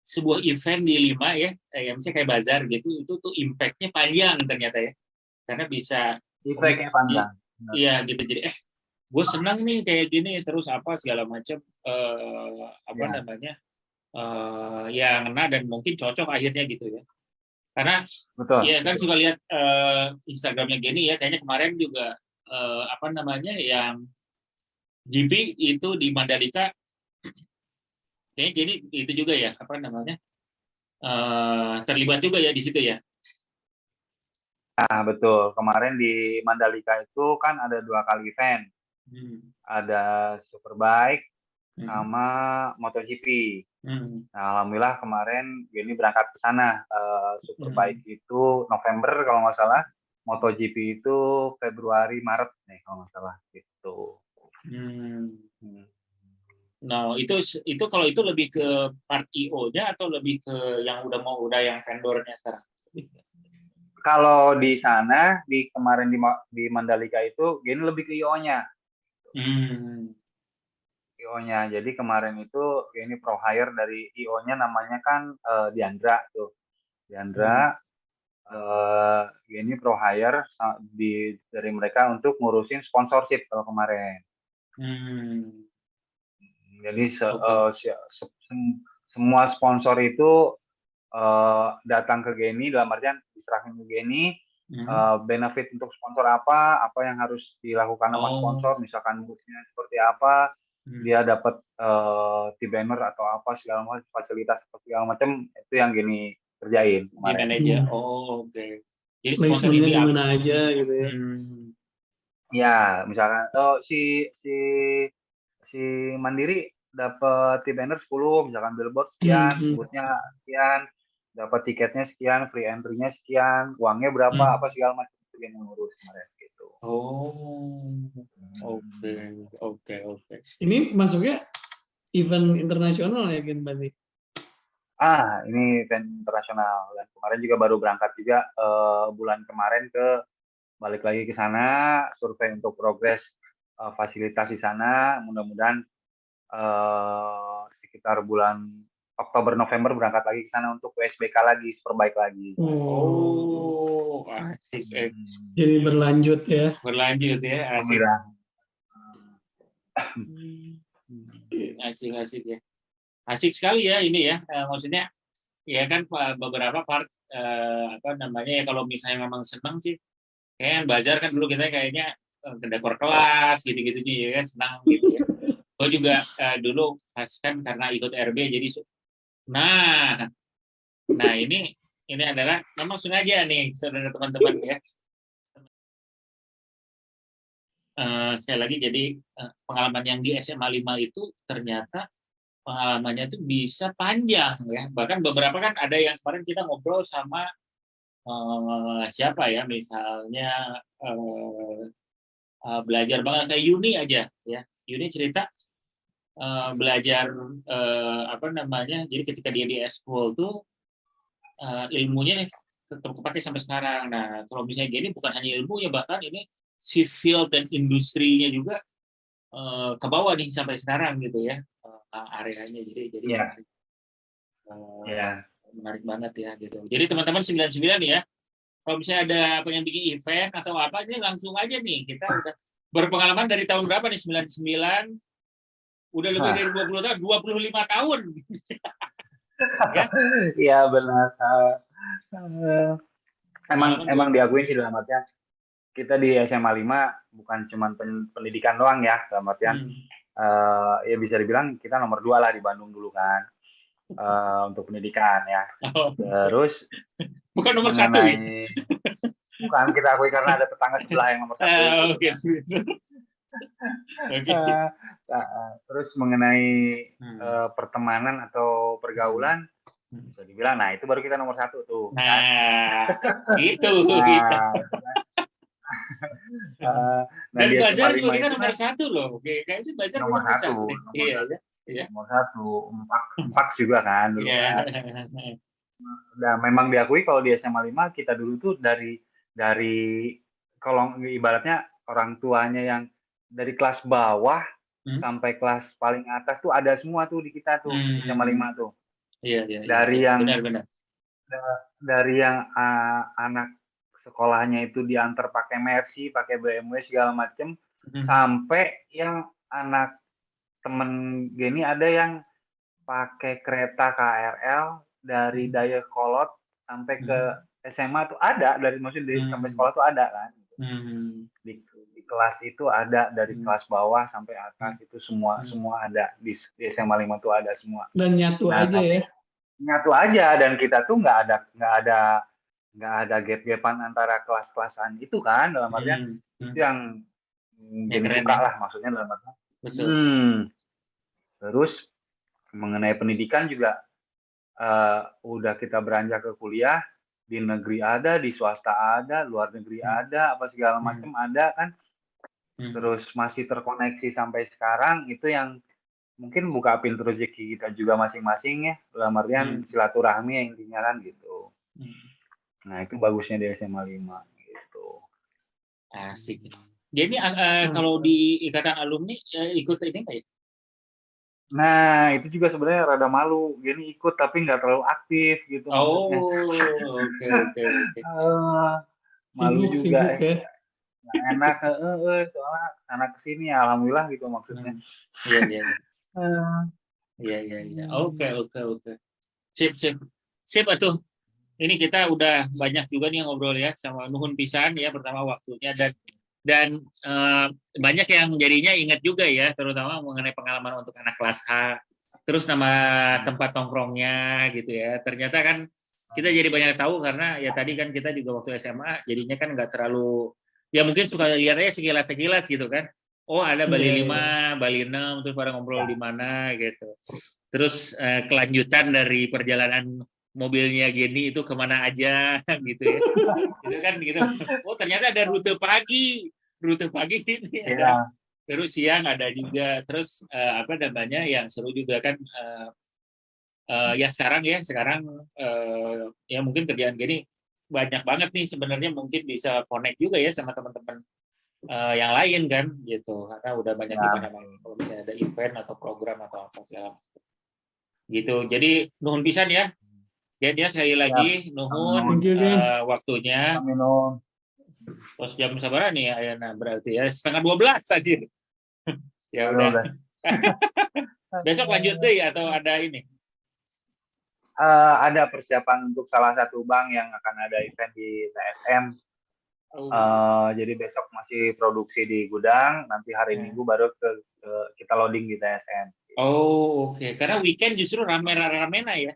sebuah event di 5 ya, misalnya kayak bazar gitu, itu tuh impact-nya panjang ternyata ya, karena bisa impact-nya panjang. Iya gitu, jadi gue senang nih kayak gini terus apa segala macam namanya yang ngena dan mungkin cocok akhirnya gitu ya, karena ya kan suka lihat Instagramnya Geni ya, kayaknya kemarin juga yang GP itu di Mandalika. Kayaknya Geni itu juga ya, terlibat juga ya di situ ya. Nah, betul. Kemarin di Mandalika itu kan ada 2 kali event. Ada Superbike sama MotoGP. Nah, alhamdulillah kemarin Geni berangkat ke sana. Superbike itu November kalau nggak salah, MotoGP itu Februari Maret nih kalau nggak salah gitu. Nah, itu kalau itu lebih ke part IO-nya atau lebih ke yang udah yang vendornya sekarang? Kalau di sana kemarin di Mandalika itu Geni lebih ke IO-nya. IO-nya. Jadi kemarin itu Geni pro hire dari IO-nya, namanya kan Diandra tuh. Diandra Geni pro hire dari mereka untuk ngurusin sponsorship kalau kemarin. Jadi semua sponsor itu datang ke Geni, dalam artian diserahin ke Geni, benefit untuk sponsor apa yang harus dilakukan sama sponsor, misalkan booth-nya seperti apa, dia dapat T-banner atau apa segala macam, fasilitas segala macam, itu yang Geni kerjain kemarin. Oke. Jadi placementnya di mana aja gitu ya. Ya, misalkan si Mandiri dapat T-banner 10, misalkan billboard sekian, booth-nya sekian, dapat tiketnya sekian, free entry-nya sekian, uangnya berapa, apa segala macam, itu yang ngurus kemarin gitu. Oh, oke. Ini masuknya event internasional ya, Gen, berarti? Ini event internasional. Dan kemarin juga baru berangkat juga bulan kemarin balik lagi ke sana, survei untuk progres fasilitas di sana. Mudah-mudahan sekitar bulan Oktober November berangkat lagi ke sana untuk USBK lagi, superbike lagi. Oh, asik. Jadi berlanjut ya. Berlanjut ya, asik. Alhamdulillah. Asik ya. Asik sekali ya ini ya. Maksudnya ya kan beberapa part apa namanya ya, kalau misalnya memang senang sih. Kayak bazar kan dulu kita kayaknya ke dekor kelas gitu-gitu ya, senang gitu ya. Gue juga dulu pas kan karena ikut RB jadi nah ini adalah memang sengaja nih saudara teman-teman ya. Sekali lagi jadi pengalaman yang di SMA 5 itu ternyata pengalamannya itu bisa panjang ya. Bahkan beberapa kan ada yang kemarin kita ngobrol sama siapa ya, misalnya belajar banget kayak Yuni aja ya. Yuni cerita belajar apa namanya, jadi ketika dia di eskul tuh ilmunya tetap kepake sampai sekarang. Nah kalau misalnya gini bukan hanya ilmunya, bahkan ini si field dan industrinya juga ke bawah nih sampai sekarang gitu ya areanya. Jadi menarik banget ya gitu. Jadi teman-teman 99 ya, kalau misalnya ada pengen bikin event atau apa, ini langsung aja nih, kita udah berpengalaman dari tahun berapa nih, 99, udah lebih dari 20 tahun, 25 tahun. Ya? Iya benar. Emang diakui sih dalam artian kita di SMA 5 bukan cuma pendidikan doang ya, dalam artian ya bisa dibilang kita nomor 2 lah di Bandung dulu kan untuk pendidikan ya. Terus bukan nomor 1 ya? Bukan, kita akui karena ada tetangga sebelah yang nomor 1. Terus mengenai pertemanan atau pergaulan, bisa dibilang, nah itu baru kita nomor 1 tuh. Nah, gitu. Dan Bazar juga kita nomor 1 loh. Kayaknya Bazar nomor 1. Iya. Nomor 1, 4 juga kan dulu kan. Nah, memang diakui kalau di SMA 5 kita dulu tuh dari kalau ibaratnya orang tuanya yang dari kelas bawah sampai kelas paling atas tuh ada semua tuh di kita tuh di SMA 5 tuh. Iya. Dari yang benar. Dari yang anak sekolahnya itu diantar pakai Mercy, pakai BMW segala macem, sampai yang anak temen Geni ada yang pakai kereta KRL dari Dayakolot sampai ke SMA tuh ada, maksudnya sampai sekolah tuh ada kan. Di kelas itu ada, dari kelas bawah sampai atas itu semua ada di SMA 5 tuh ada semua. Dan nyatu aja ya. Nyatu aja, dan kita tuh nggak ada gap-gapan antara kelas-kelasan itu kan, dalam artian itu yang suka lah maksudnya dalam artian. Terus mengenai pendidikan juga udah kita beranjak ke kuliah, di negeri ada, di swasta ada, luar negeri ada, apa segala macam ada kan. Terus masih terkoneksi sampai sekarang, itu yang mungkin buka pintu rezeki kita juga masing-masing ya, dalam artian silaturahmi yang intinya kan gitu. Nah itu bagusnya di SMA 5 gitu. Asik. Jadi kalau di ikatan alumni ikut ini nggak ya? Nah itu juga sebenarnya rada malu, Gini ikut tapi nggak terlalu aktif gitu. Oke. Malu juga. Sibuk ya. Enak, soalnya anak kesini alhamdulillah gitu maksudnya. Iya. Oke. Sip atuh. Ini kita udah banyak juga nih ngobrol ya sama nuhun pisan ya, pertama waktunya dan banyak yang jadinya ingat juga ya, terutama mengenai pengalaman untuk anak kelas H. Terus nama tempat nongkrongnya gitu ya. Ternyata kan kita jadi banyak tahu karena ya tadi kan kita juga waktu SMA jadinya kan nggak terlalu, ya mungkin suka lihatnya sekilas gitu kan. Oh ada Bali 5, Bali 6, terus pada ngobrol di mana gitu. Terus kelanjutan dari perjalanan mobilnya Geni itu kemana aja gitu ya. Itu kan gitu. Oh ternyata ada rute pagi, rute pagi ini ada, Iya. terus siang ada juga, terus apa namanya yang seru juga kan ya sekarang ya mungkin kerjaan gini banyak banget nih sebenarnya, mungkin bisa connect juga ya sama teman-teman yang lain kan gitu, karena udah banyak di Ya. mana-mana kalau misalnya ada event atau program atau apa segala macam. Gitu. Jadi nuhun pisan ya. Jadi ya sekali lagi nuhun Thank you, Gen. waktunya. Kami nuhun. Terus jam sabar nih Ayana, berarti ya 11:30 aja. Ya Aduh, udah. Besok lanjut deh atau ada ini? Ada persiapan untuk salah satu bank yang akan ada event di TSM. Jadi besok masih produksi di gudang, nanti hari Minggu baru kita loading di TSM. Oh, oke. Karena weekend justru rame-rame ya.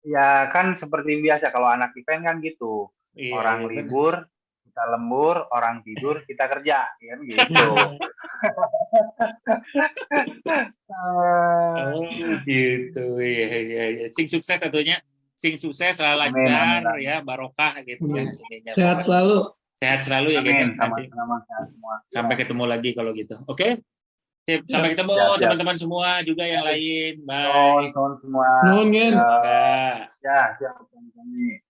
Ya kan seperti biasa kalau anak event kan gitu. Iya, orang iya, libur, kita lembur, orang tidur, kita kerja, kan gitu. Oh, gitu. Iya. Sing sukses satunya. Sing sukses, Amin, lancar amin. ya, barokah gitu ya. Ininya. Sehat selalu. Sehat selalu ya, Gen. Amin, Nanti sama-sama sehat semua. sampai ketemu lagi kalau gitu. Oke? Sip, sampai ketemu Siap. teman-teman semua juga yang lain. Nuhun, Bye. nuhun semua. Nuhun, Gen. Enggak. Ya, siap. Kami.